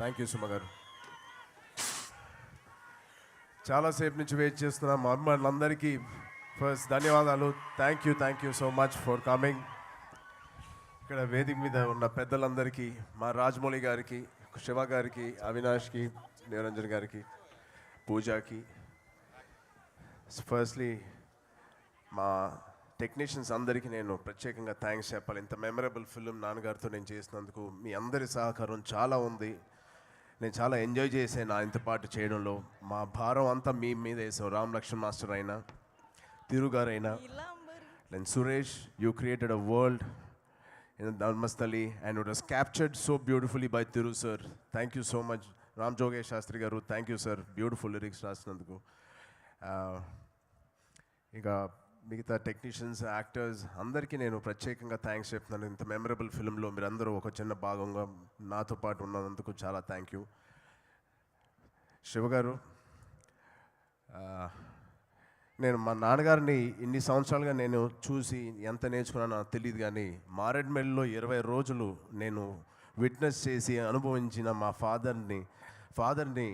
Thank you Suma గారు. చాలాసేపు నుంచి వెయిట్ చేస్తున్న మా అభిమానులందరికీ ఫస్ట్ ధన్యవాదాలు. Thank you so much for coming. ఇక్కడ వేదిక మీద ఉన్న పెద్దలందరికీ, మా రాజమౌళి గారికి, శివ గారికి, అవినాష్కి, నిరంజన్ గారికి, పూజాకి, ఫస్ట్లీ మా టెక్నీషియన్స్ అందరికీ నేను ప్రత్యేకంగా థ్యాంక్స్ చెప్పాలి. ఇంత మెమరబుల్ ఫిల్మ్ నాన్నగారితో నేను చేసినందుకు మీ అందరి సహకారం చాలా ఉంది. నేను చాలా ఎంజాయ్ చేశాను నా ఇంత పాటు చేయడంలో. మా భారం అంతా మీ మీద వేసాం. రామ్ లక్ష్మణ్ మాస్టర్ అయినా, తిరు గారైనా, and Suresh, you created a world in Dharmastali and it was captured so beautifully by Thiru sir. Thank you so much. Ram Jogesh Shastri garu, thank you sir. Beautiful lyrics రాసినందుకు. ఇంకా మిగతా టెక్నీషియన్స్, యాక్టర్స్ అందరికీ నేను ప్రత్యేకంగా thanks చెప్తున్నాను. ఇంత memorable ఫిల్మ్లో మీరందరూ ఒక చిన్న భాగంగా నాతో పాటు ఉన్నందుకు చాలా థ్యాంక్ యూ. శివ గారు, నేను మా నాన్నగారిని ఇన్ని సంవత్సరాలుగా నేను చూసి ఎంత నేర్చుకున్నానో నాకు తెలియదు, కానీ మారేడుమిల్లిలో 20 రోజులు నేను విట్నెస్ చేసి అనుభవించిన మా ఫాదర్ని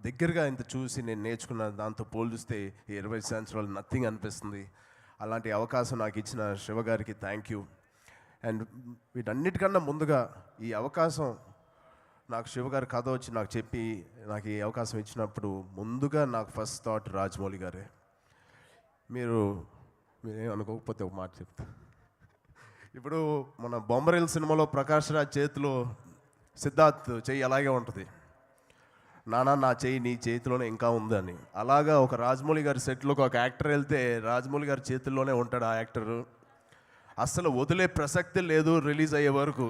దగ్గరగా ఇంత చూసి నేను నేర్చుకున్న దాంతో పోల్చిస్తే 20 సంవత్సరాలు నథింగ్ అనిపిస్తుంది. అలాంటి అవకాశం నాకు ఇచ్చిన శివ గారికి థ్యాంక్ యూ. అండ్ వీటన్నిటికన్నా ముందుగా ఈ అవకాశం నాకు శివ గారి కథ వచ్చి నాకు చెప్పి నాకు ఈ అవకాశం ఇచ్చినప్పుడు ముందుగా నాకు ఫస్ట్ థాట్ రాజమౌళి గారే. మీరేం అనుకోకపోతే ఒక మాట చెప్తా. ఇప్పుడు మన బొమ్మరిల్ సినిమాలో ప్రకాష్ రాజ్ చేతిలో సిద్ధార్థ్ చెయ్యి అలాగే ఉంటుంది, నానా నా చెయ్యి నీ చేతిలోనే ఇంకా ఉందని. అలాగా ఒక రాజమౌళి గారి సెట్లోకి ఒక యాక్టర్ వెళ్తే రాజమౌళి గారి చేతుల్లోనే ఉంటాడు ఆ యాక్టరు. అస్సలు వదిలే ప్రసక్తి లేదు రిలీజ్ అయ్యే వరకు.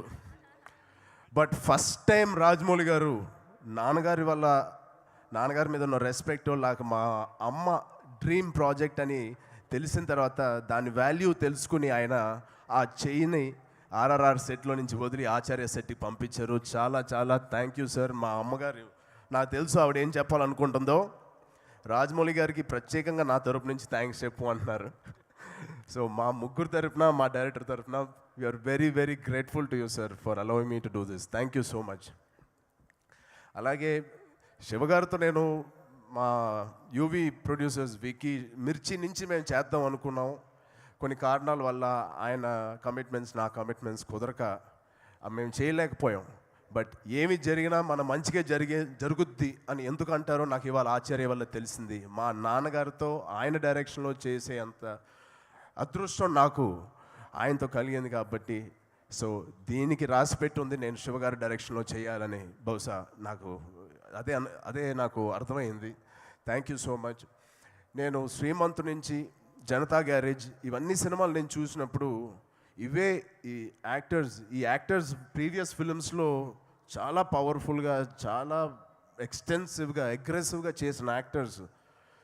బట్ ఫస్ట్ టైం రాజమౌళి గారు నాన్నగారి మీద ఉన్న రెస్పెక్ట్, లేక మా అమ్మ డ్రీమ్ ప్రాజెక్ట్ అని తెలిసిన తర్వాత దాని వాల్యూ తెలుసుకుని ఆయన ఆ చెయ్యిని ఆర్ఆర్ఆర్ సెట్లో నుంచి వదిలి ఆచార్య సెట్కి పంపించారు. చాలా చాలా థ్యాంక్ యూ సార్. మా అమ్మగారు, నాకు తెలుసు ఆవిడ ఏం చెప్పాలనుకుంటుందో, రాజమౌళి గారికి ప్రత్యేకంగా నా తరపు నుంచి థ్యాంక్స్ చెప్పు అంటున్నారు. సో మా ముగ్గురు తరపున, మా డైరెక్టర్ తరపున we are very very grateful to you sir for allowing me to do this. Thank you so much. అలాగే శివగారితో నేను మా యూవీ ప్రొడ్యూసర్స్ వికీ, మిర్చి నుంచి మేము చేద్దాం అనుకున్నాం. కొన్ని కారణాల వల్ల ఆయన కమిట్మెంట్స్, నా కమిట్మెంట్స్ కుదరక మేము చేయలేకపోయాం. బట్ ఏమి జరిగినా మన మంచిగా జరుగుద్ది అని ఎందుకు అంటారో నాకు ఇవాళ ఆచార్య వల్ల తెలిసింది. మా నాన్నగారితో ఆయన డైరెక్షన్లో చేసే అంత అదృష్టం నాకు ఆయనతో కలిగింది కాబట్టి, సో దీనికి రాసిపెట్టి ఉంది నేను శివగారి డైరెక్షన్లో చేయాలని. బహుశా నాకు అదే నాకు అర్థమైంది. Thank you so much. నేను శ్రీమంతు నుంచి జనతా గ్యారేజ్ ఇవన్నీ సినిమాలు నేను చూసినప్పుడు ఈ యాక్టర్స్ ప్రీవియస్ ఫిలిమ్స్లో చాలా పవర్ఫుల్గా, చాలా ఎక్స్టెన్సివ్గా, అగ్రెసివ్గా చేసిన యాక్టర్స్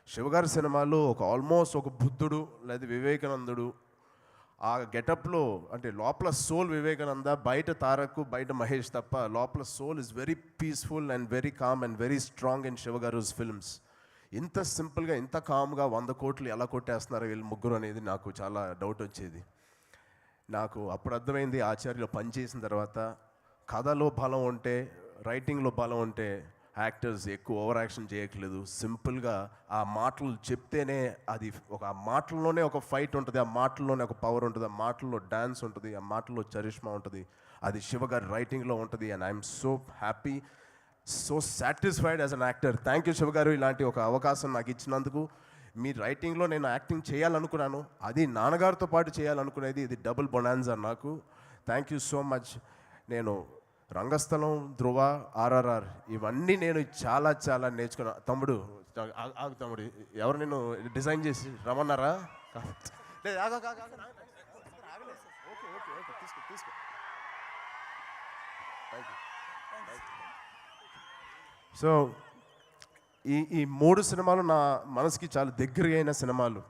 శివగారి సినిమాలో ఆల్మోస్ట్ ఒక బుద్ధుడు లేదా వివేకానందుడు ఆ గెటప్లో, అంటే లోపల సోల్ వివేకానంద, బయట తారక్, బయట మహేష్ తప్ప లోపల soul is very peaceful and very calm and very strong in శివగారుస్ ఫిల్మ్స్. ఇంత సింపుల్గా, ఇంత కామ్గా 100 కోట్లు ఎలా కొట్టేస్తున్నారు వీళ్ళు ముగ్గురు అనేది నాకు చాలా డౌట్ వచ్చేది. నాకు అప్పుడు అర్థమైంది, ఆచార్యలో పనిచేసిన తర్వాత కథలో బలం ఉంటే, రైటింగ్లో బలం ఉంటే యాక్టర్స్ ఎక్కువ ఓవర్ యాక్షన్ చేయట్లేదు. సింపుల్గా ఆ మాటలు చెప్తేనే అది ఆ మాటల్లోనే ఒక ఫైట్ ఉంటుంది, ఆ మాటల్లోనే ఒక పవర్ ఉంటుంది, ఆ మాటల్లో డ్యాన్స్ ఉంటుంది, ఆ మాటల్లో చరిష్మా ఉంటుంది. అది శివగారి రైటింగ్లో ఉంటుంది. And I'm so happy, so satisfied as an actor. Thank you శివగారు, ఇలాంటి ఒక అవకాశం నాకు ఇచ్చినందుకు. మీ రైటింగ్లో నేను యాక్టింగ్ చేయాలనుకున్నాను, అది నాన్నగారితో పాటు చేయాలనుకునేది, ఇది డబుల్ బొనాన్జా నాకు. Thank you so much. నేను రంగస్థలం, ధృవ, ఆర్ఆర్ఆర్ ఇవన్నీ నేను చాలా చాలా నేర్చుకున్నా. తమ్ముడు తమ్ముడు ఎవరు నేను డిజైన్ చేసి రమ్మన్నారా? సో ఈ 3 సినిమాలు నా మనసుకి చాలా దగ్గరగా అయిన సినిమాలు.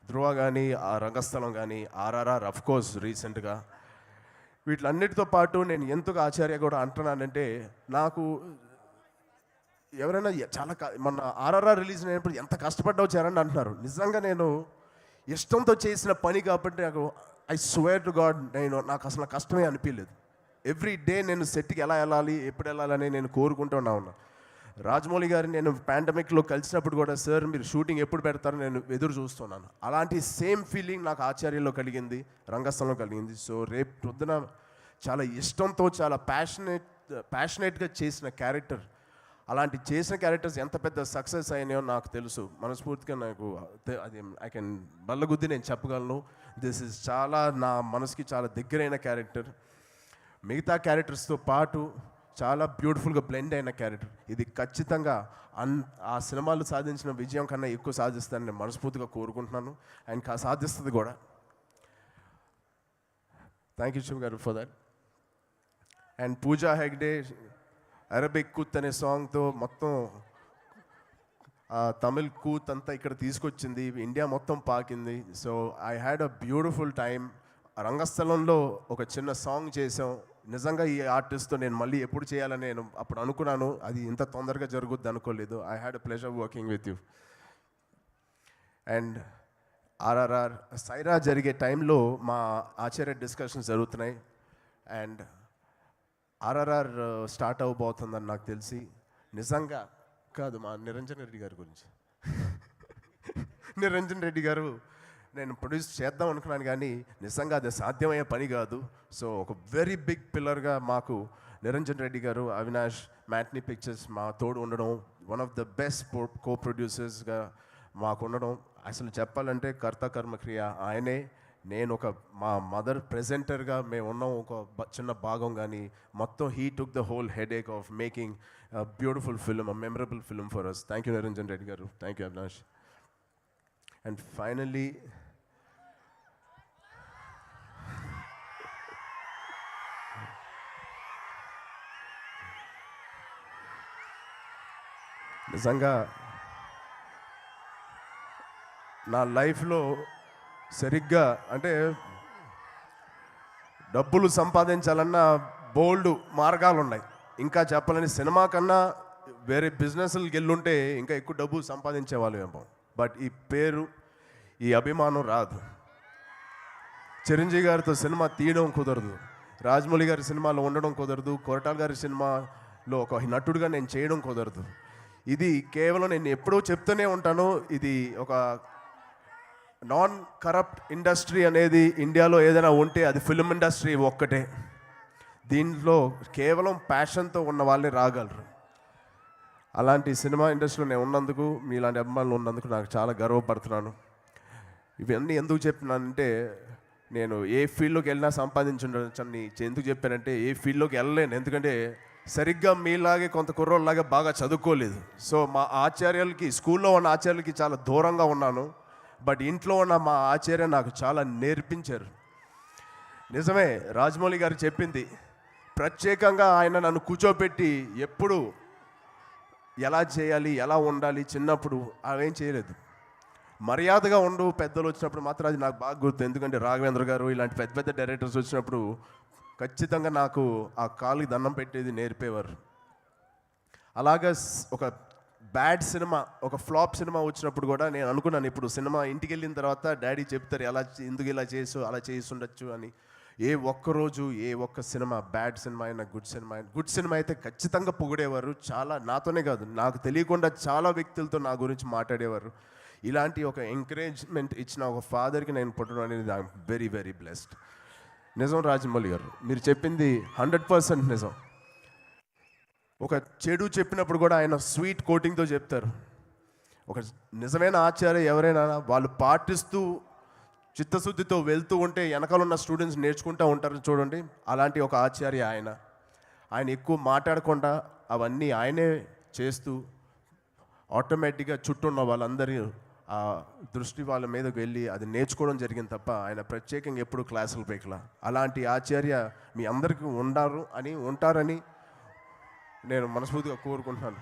ధృవ కానీ, ఆ రంగస్థలం కానీ, ఆర్ఆర్ఆర్ అఫ్కోర్స్ రీసెంట్గా. వీటిలన్నిటితో పాటు నేను ఎందుకు ఆచార్య కూడా అంటున్నానంటే, నాకు ఎవరైనా చాలా మొన్న ఆర్ఆర్ఆర్ రిలీజ్ అయినప్పుడు ఎంత కష్టపడ్డావు చేరండి అంటున్నారు. నిజంగా నేను ఇష్టంతో చేసిన పని కాబట్టి నాకు ఐ స్వేర్ టు గాడ్ నాకు అసలు కష్టమే అనిపించలేదు. ఎవ్రీ డే నేను సెట్కి ఎలా వెళ్ళాలి, ఎప్పుడు వెళ్ళాలని నేను కోరుకుంటూనే ఉన్నా. రాజమౌళి గారిని నేను పాండమిక్లో కలిసినప్పుడు కూడా, సార్ మీరు షూటింగ్ ఎప్పుడు పెడతారో నేను ఎదురు చూస్తున్నాను. అలాంటి సేమ్ ఫీలింగ్ నాకు ఆచార్యలో కలిగింది, రంగస్థలంలో కలిగింది. సో రేపు పొద్దున చాలా ఇష్టంతో, చాలా ప్యాషనేట్గా చేసిన క్యారెక్టర్. అలాంటి చేసిన క్యారెక్టర్స్ ఎంత పెద్ద సక్సెస్ అయినాయో నాకు తెలుసు. మనస్ఫూర్తిగా నాకు అది ఐ కెన్ బల్లగుద్ది నేను చెప్పగలను. దిస్ ఇస్ చాలా నా మనసుకి చాలా దగ్గరైన క్యారెక్టర్. మిగతా క్యారెక్టర్స్తో పాటు చాలా బ్యూటిఫుల్గా బ్లెండ్ అయిన క్యారెక్టర్. ఇది ఖచ్చితంగా ఆ సినిమాలు సాధించిన విజయం కన్నా ఎక్కువ సాధిస్తానని నేను మనస్ఫూర్తిగా కోరుకుంటున్నాను. అండ్ సాధిస్తుంది కూడా. Thank you Shiv garu for that. And Pooja Hegde Arabic Kuthu అనే సాంగ్తో మొత్తం తమిళ్ కూత్ అంతా ఇక్కడ తీసుకొచ్చింది, ఇండియా మొత్తం పాకింది. So I had a beautiful time. రంగస్థలంలో ఒక చిన్న సాంగ్ చేసాం. నిజంగా ఈ ఆర్టిస్ట్తో నేను మళ్ళీ ఎప్పుడు చేయాలని నేను అప్పుడు అనుకున్నాను. అది ఇంత తొందరగా జరుగుద్ది అనుకోలేదు. I had a pleasure working with you. And RRR Sye Raa జరిగే టైంలో మా ఆచార్య డిస్కషన్స్ జరుగుతున్నాయి. అండ్ ఆర్ఆర్ఆర్ స్టార్ట్ అవ్వబోతుందని నాకు తెలిసి, నిజంగా కాదు మా నిరంజన్ రెడ్డి గారి గురించి. నిరంజన్ రెడ్డి గారు నేను ప్రొడ్యూస్ చేద్దాం అనుకున్నాను, కానీ నిజంగా అది సాధ్యమయ్యే పని కాదు. సో ఒక వెరీ బిగ్ పిల్లర్గా మాకు నిరంజన్ రెడ్డి గారు, అవినాష్, మ్యాట్నీ పిక్చర్స్ మా తోడు ఉండడం, వన్ ఆఫ్ ద బెస్ట్ కో ప్రొడ్యూసర్స్గా మాకు ఉండడం. అసలు చెప్పాలంటే కర్త కర్మక్రియ ఆయనే. నేను ఒక మా మదర్ ప్రెజెంటర్గా మేము ఉన్నాం ఒక చిన్న భాగం, కానీ మొత్తం he took the whole headache of making a beautiful film, a memorable film for us. Thank you Niranjan Reddy garu. Thank you Avinash. And finally నిజంగా నా లైఫ్లో సరిగ్గా అంటే డబ్బులు సంపాదించాలన్న బోల్డ్ మార్గాలు ఉన్నాయి. ఇంకా చెప్పాలని సినిమా కన్నా వేరే బిజినెస్లకు వెళ్ళుంటే ఇంకా ఎక్కువ డబ్బు సంపాదించేవాళ్ళు ఏమో. బట్ ఈ పేరు, ఈ అభిమానం రాదు. చిరంజీవి గారితో సినిమా తీయడం కుదరదు, రాజమౌళి గారి సినిమాలో ఉండడం కుదరదు, కొరటాల గారి సినిమాలో ఒక నటుడుగా నేను చేయడం కుదరదు. ఇది కేవలం నేను ఎప్పుడూ చెప్తూనే ఉంటాను, ఇది ఒక నాన్ కరప్ట్ ఇండస్ట్రీ అనేది ఇండియాలో ఏదైనా ఉంటే అది ఫిల్మ్ ఇండస్ట్రీ ఒక్కటే. దీంట్లో కేవలం ప్యాషన్తో ఉన్న వాళ్ళే రాగలరు. అలాంటి సినిమా ఇండస్ట్రీలో నేను ఉన్నందుకు, మీలాంటి అభిమానులు ఉన్నందుకు నాకు చాలా గర్వపడుతున్నాను. ఇవన్నీ ఎందుకు చెప్పినానంటే, నేను ఏ ఫీల్డ్లోకి వెళ్ళినా సంపాదించుండొచ్చని ఎందుకు చెప్పానంటే, ఏ ఫీల్డ్లోకి వెళ్ళలేను. ఎందుకంటే సరిగ్గా మీలాగే కొంత కుర్రోళ్ళలాగా బాగా చదువుకోలేదు. సో మా ఆచార్యులకి, స్కూల్లో ఉన్న ఆచార్యులకి చాలా దూరంగా ఉన్నాను. బట్ ఇంట్లో ఉన్న మా ఆచార్య నాకు చాలా నేర్పించారు. నిజమే, రాజమౌళి గారు చెప్పింది, ప్రత్యేకంగా ఆయన నన్ను కూర్చోబెట్టి ఎప్పుడు ఎలా చేయాలి, ఎలా ఉండాలి, చిన్నప్పుడు అవేం చేయలేదు. మర్యాదగా ఉండు, పెద్దలు వచ్చినప్పుడు మాత్రం అది నాకు బాగా గుర్తు. ఎందుకంటే రాఘవేంద్ర గారు ఇలాంటి పెద్ద పెద్ద డైరెక్టర్స్ వచ్చినప్పుడు ఖచ్చితంగా నాకు ఆ కాలుకి దండం పెట్టేది నేర్పేవారు. అలాగా ఒక బ్యాడ్ సినిమా, ఒక ఫ్లాప్ సినిమా వచ్చినప్పుడు కూడా నేను అనుకున్నాను, ఇప్పుడు సినిమా ఇంటికి వెళ్ళిన తర్వాత డాడీ చెప్తారు ఎలా ఎందుకు ఇలా చేసు, అలా చేసి ఉండొచ్చు అని. ఏ ఒక్కరోజు ఏ ఒక్క సినిమా, బ్యాడ్ సినిమా అయినా గుడ్ సినిమా అయితే ఖచ్చితంగా పొగిడేవారు. చాలా, నాతోనే కాదు, నాకు తెలియకుండా చాలా వ్యక్తులతో నా గురించి మాట్లాడేవారు. ఇలాంటి ఒక ఎంకరేజ్మెంట్ ఇచ్చిన ఒక ఫాదర్కి నేను పుట్టడం అనేది ఐఎమ్ వెరీ వెరీ బ్లెస్డ్. నిజం రాజమౌళి గారు, మీరు చెప్పింది 100% నిజం. ఒక చెడు చెప్పినప్పుడు కూడా ఆయన స్వీట్ కోటింగ్తో చెప్తారు. ఒక నిజమైన ఆచార్య ఎవరైనా వాళ్ళు పాటిస్తూ చిత్తశుద్ధితో వెళ్తూ ఉంటే వెనకాల ఉన్న స్టూడెంట్స్ నేర్చుకుంటూ ఉంటారు చూడండి. అలాంటి ఒక ఆచార్య ఆయన. ఆయన ఎక్కువ మాట్లాడకుండా అవన్నీ ఆయనే చేస్తూ ఆటోమేటిక్గా చుట్టూ ఉన్న వాళ్ళందరి ఆ దృష్టి వాళ్ళ మీదకి వెళ్ళి అది నేర్చుకోవడం జరిగింది తప్ప ఆయన ప్రత్యేకంగా ఎప్పుడు క్లాసులు పెక్కలా. అలాంటి ఆచార్య మీ అందరికీ ఉంటారని నేను మనస్ఫూర్తిగా కోరుకుంటున్నాను.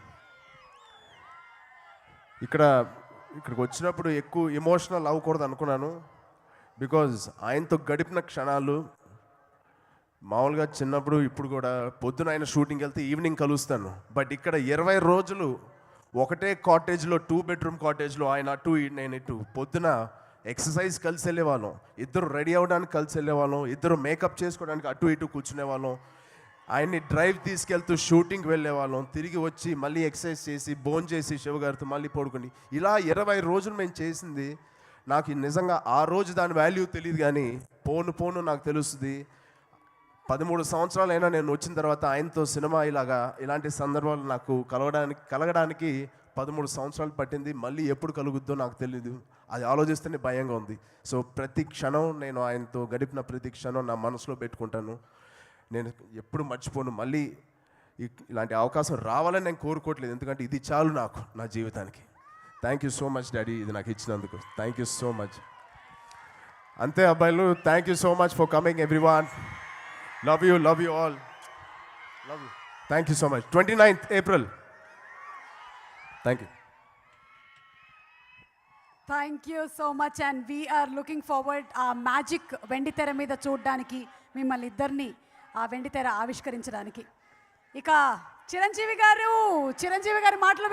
ఇక్కడికి వచ్చినప్పుడు ఎక్కువ ఎమోషనల్ అవ్వకూడదు అనుకున్నాను. బికాజ్ ఆయనతో గడిపిన క్షణాలు మామూలుగా చిన్నప్పుడు, ఇప్పుడు కూడా పొద్దున ఆయన షూటింగ్కి వెళ్తే ఈవినింగ్ కలుస్తాను. బట్ ఇక్కడ 20 రోజులు ఒకటే కాటేజ్లో, 2 bedroom కాటేజ్లో ఆయన అటు నేను ఇటు. పొద్దున ఎక్సర్సైజ్ కలిసి వెళ్ళేవాళ్ళం, ఇద్దరు రెడీ అవ్వడానికి కలిసి వెళ్ళేవాళ్ళం, ఇద్దరు మేకప్ చేసుకోవడానికి అటు ఇటు కూర్చునేవాళ్ళం. ఆయన్ని డ్రైవ్ తీసుకెళ్తూ షూటింగ్కి వెళ్ళే వాళ్ళం, తిరిగి వచ్చి మళ్ళీ ఎక్సర్సైజ్ చేసి భోంచేసి చేసి శివగారితో మళ్ళీ పడుకుని ఇలా 20 రోజులు మేము చేసింది. నాకు నిజంగా ఆ రోజు దాని వాల్యూ తెలియదు, కానీ పోను పోను నాకు తెలుస్తుంది. 13 సంవత్సరాలైనా నేను వచ్చిన తర్వాత ఆయనతో సినిమా ఇలాంటి సందర్భాలు నాకు కలగడానికి 13 సంవత్సరాలు పట్టింది. మళ్ళీ ఎప్పుడు కలుగుద్దో నాకు తెలియదు, అది ఆలోచిస్తేనే భయంగా ఉంది. సో ప్రతి క్షణం నేను ఆయనతో గడిపిన ప్రతి క్షణం నా మనసులో పెట్టుకుంటాను. నేను ఎప్పుడు మర్చిపోను. మళ్ళీ ఇలాంటి అవకాశం రావాలని నేను కోరుకోవట్లేదు, ఎందుకంటే ఇది చాలు నాకు నా జీవితానికి. Thank you so much daddy, ఇది నాకు ఇచ్చినందుకు. Thank you so much. అంతే అబ్బాయిలు, thank you so much for coming everyone. Love you all. Love you. Thank you so much. 29th April. Thank you. Thank you so much. And we are looking forward ఆ magic వెండి తెర మీద చూడడానికి, మిమ్మల్ని ఇద్దరిని ఆ వెండి తెర ఆవిష్కరించడానికి. ఇక చిరంజీవి గారి మాటలు